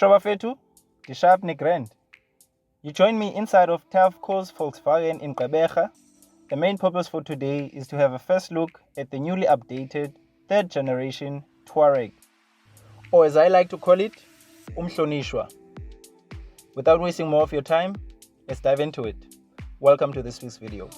Mhlonishwa fetu, Tishab ni grand. You join me inside of Tavco's Volkswagen in Gqeberha. The main purpose for today is to have a first look at the newly updated third generation Touareg, or as I like to call it, Mhlonishwa. Without wasting more of your time, let's dive into it. Welcome to this week's video.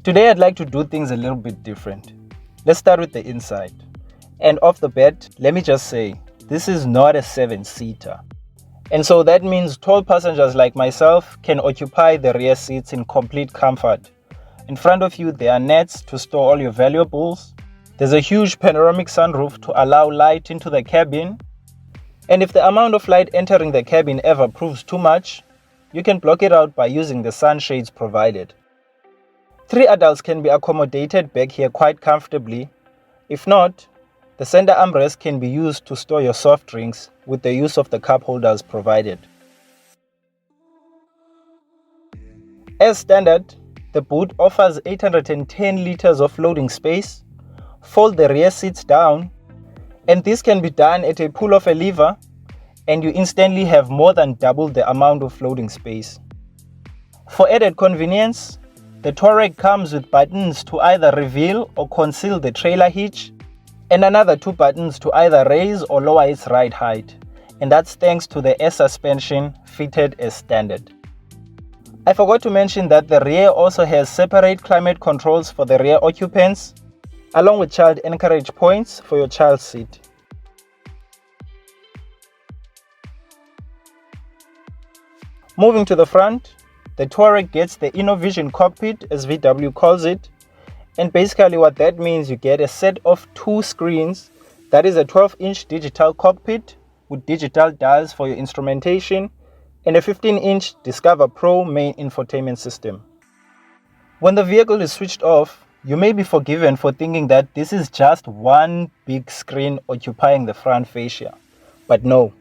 Today I'd like to do things a little bit different. Let's start with the inside. And off the bat, let me just say, this is not a 7-seater. And so that means tall passengers like myself can occupy the rear seats in complete comfort. In front of you, there are nets to store all your valuables. There's a huge panoramic sunroof to allow light into the cabin. And if the amount of light entering the cabin ever proves too much, you can block it out by using the sunshades provided. 3 adults can be accommodated back here quite comfortably. If not, the center armrest can be used to store your soft drinks with the use of the cup holders provided. As standard, the boot offers 810 liters of loading space. Fold the rear seats down, and this can be done at a pull of a lever, and you instantly have more than double the amount of loading space. For added convenience, the Touareg comes with buttons to either reveal or conceal the trailer hitch, and another 2 buttons to either raise or lower its ride height, and that's thanks to the air suspension fitted as standard. I forgot to mention that the rear also has separate climate controls for the rear occupants, along with child anchorage points for your child's seat. Moving to the front, the Touareg gets the InnoVision cockpit, as VW calls it, and basically what that means, you get a set of 2 screens. That is a 12-inch digital cockpit with digital dials for your instrumentation and a 15-inch Discover Pro main infotainment system. When the vehicle is switched off, you may be forgiven for thinking that this is just one big screen occupying the front fascia. But no,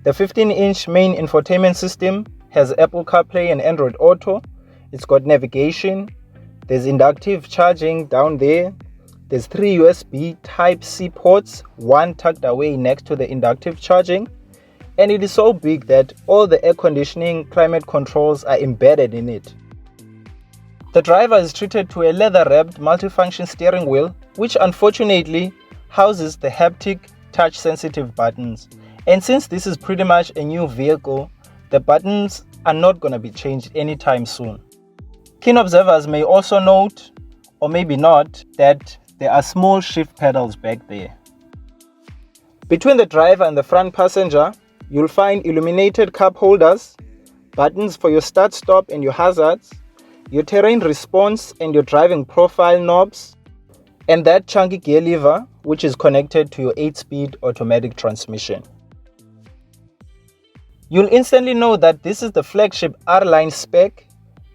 the 15-inch main infotainment system has Apple CarPlay and Android Auto. It's got navigation. There's inductive charging down there. There's 3 USB Type-C ports, 1 tucked away next to the inductive charging. And it is so big that all the air conditioning climate controls are embedded in it. The driver is treated to a leather-wrapped multifunction steering wheel, which unfortunately houses the haptic touch-sensitive buttons. And since this is pretty much a new vehicle, the buttons are not going to be changed anytime soon. Keen observers may also note, or maybe not, that there are small shift pedals back there. Between the driver and the front passenger, you'll find illuminated cup holders, buttons for your start-stop and your hazards, your terrain response and your driving profile knobs, and that chunky gear lever which is connected to your 8-speed automatic transmission. You'll instantly know that this is the flagship R-Line spec,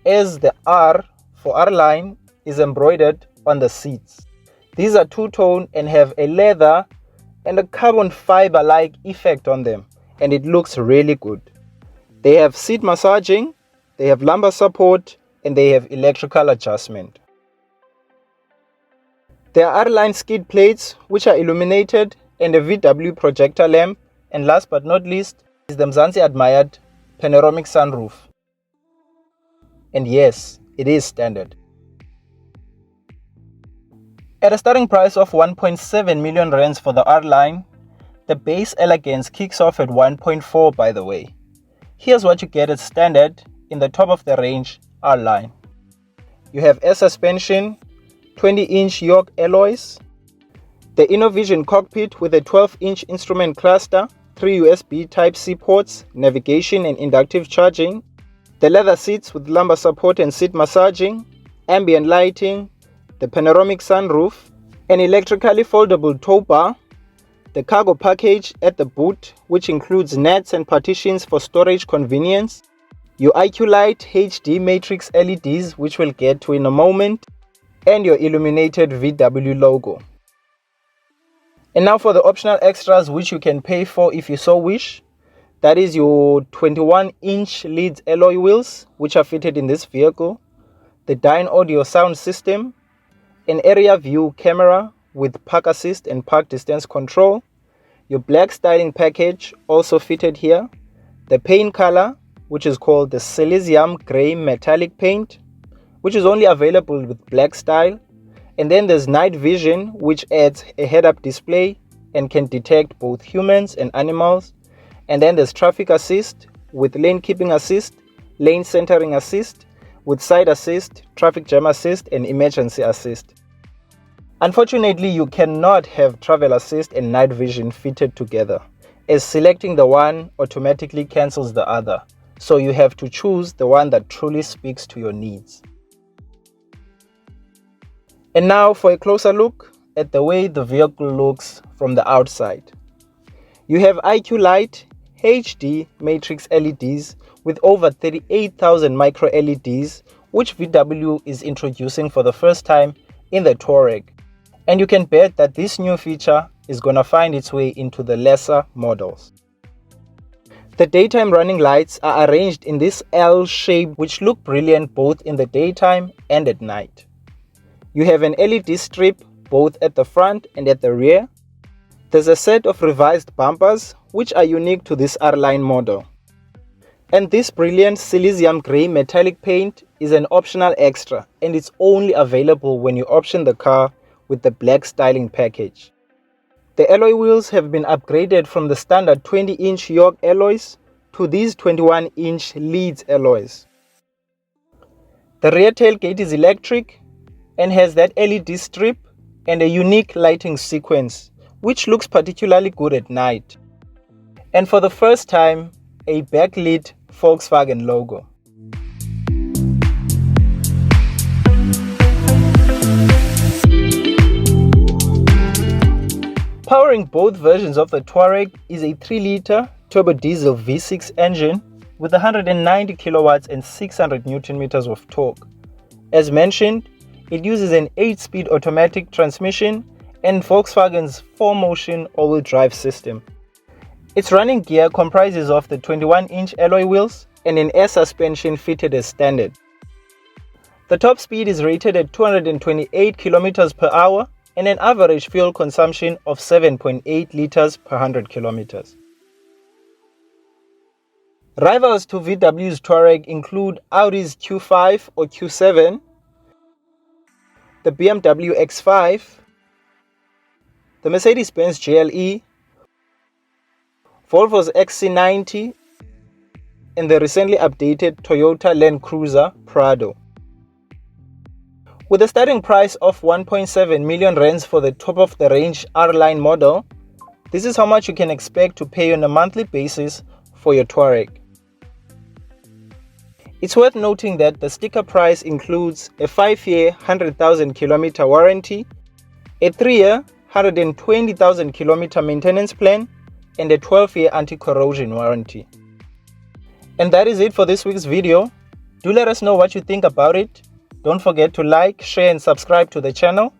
as the R for R-Line is embroidered on the seats. These are two-tone and have a leather and a carbon fiber-like effect on them, and it looks really good. They have seat massaging, they have lumbar support, and they have electrical adjustment. There are R-Line skid plates which are illuminated and a VW projector lamp, and last but not least is the Mzansi admired panoramic sunroof. And yes, it is standard. At a starting price of 1.7 million rands for the R-Line, the base elegance kicks off at 1.4 by the way. Here's what you get as standard in the top of the range R-Line. You have air suspension, 20-inch York alloys, the InnoVision cockpit with a 12-inch instrument cluster, 3 USB Type-C ports, navigation and inductive charging, the leather seats with lumbar support and seat massaging, ambient lighting, the panoramic sunroof, an electrically foldable tow bar, the cargo package at the boot which includes nets and partitions for storage convenience, your IQ Light HD Matrix LEDs which we'll get to in a moment, and your illuminated VW logo. And now for the optional extras which you can pay for if you so wish. That is your 21-inch lead alloy wheels which are fitted in this vehicle, the Dyne audio sound system, an area view camera with park assist and park distance control, your black styling package also fitted here, the paint color which is called the Silesium Grey Metallic Paint, which is only available with black style, and then there's night vision which adds a head-up display and can detect both humans and animals, and then there's traffic assist with lane keeping assist, lane centering assist, with side assist, traffic jam assist and emergency assist. Unfortunately, you cannot have travel assist and night vision fitted together, as selecting the one automatically cancels the other, so you have to choose the one that truly speaks to your needs. And now for a closer look at the way the vehicle looks from the outside. You have IQ Light HD matrix LEDs with over 38,000 micro LEDs, which VW is introducing for the first time in the Touareg. And you can bet that this new feature is gonna find its way into the lesser models. The daytime running lights are arranged in this L shape which look brilliant both in the daytime and at night. You have an LED strip both at the front and at the rear. There's a set of revised bumpers which are unique to this R-Line model. And this brilliant Silesium Grey metallic paint is an optional extra, and it's only available when you option the car with the black styling package. The alloy wheels have been upgraded from the standard 20-inch York alloys to these 21-inch Leeds alloys. The rear tailgate is electric and has that LED strip and a unique lighting sequence which looks particularly good at night. And for the first time, a backlit Volkswagen logo. Powering both versions of the Touareg is a 3-liter turbo diesel V6 engine with 190 kilowatts and 600 Newton meters of torque. As mentioned, it uses an 8-speed automatic transmission and Volkswagen's 4-motion all-wheel drive system. Its running gear comprises of the 21-inch alloy wheels and an air suspension fitted as standard. The top speed is rated at 228 km per hour and an average fuel consumption of 7.8 liters per 100 kilometers. Rivals to VW's Touareg include Audi's Q5 or Q7, the BMW X5, the Mercedes-Benz GLE, Volvo's XC90, and the recently updated Toyota Land Cruiser Prado. With a starting price of 1.7 million rands for the top-of-the-range R-Line model, this is how much you can expect to pay on a monthly basis for your Touareg. It's worth noting that the sticker price includes a 5-year 100,000 kilometer warranty, a 3-year 120,000 kilometer maintenance plan, and a 12-year anti-corrosion warranty. And that is it for this week's video. Do let us know what you think about it. Don't forget to like, share and subscribe to the channel.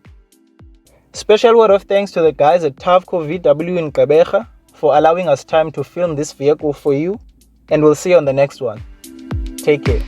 Special word of thanks to the guys at Tavco VW in Gqeberha for allowing us time to film this vehicle for you, and we'll see you on the next one. Take care.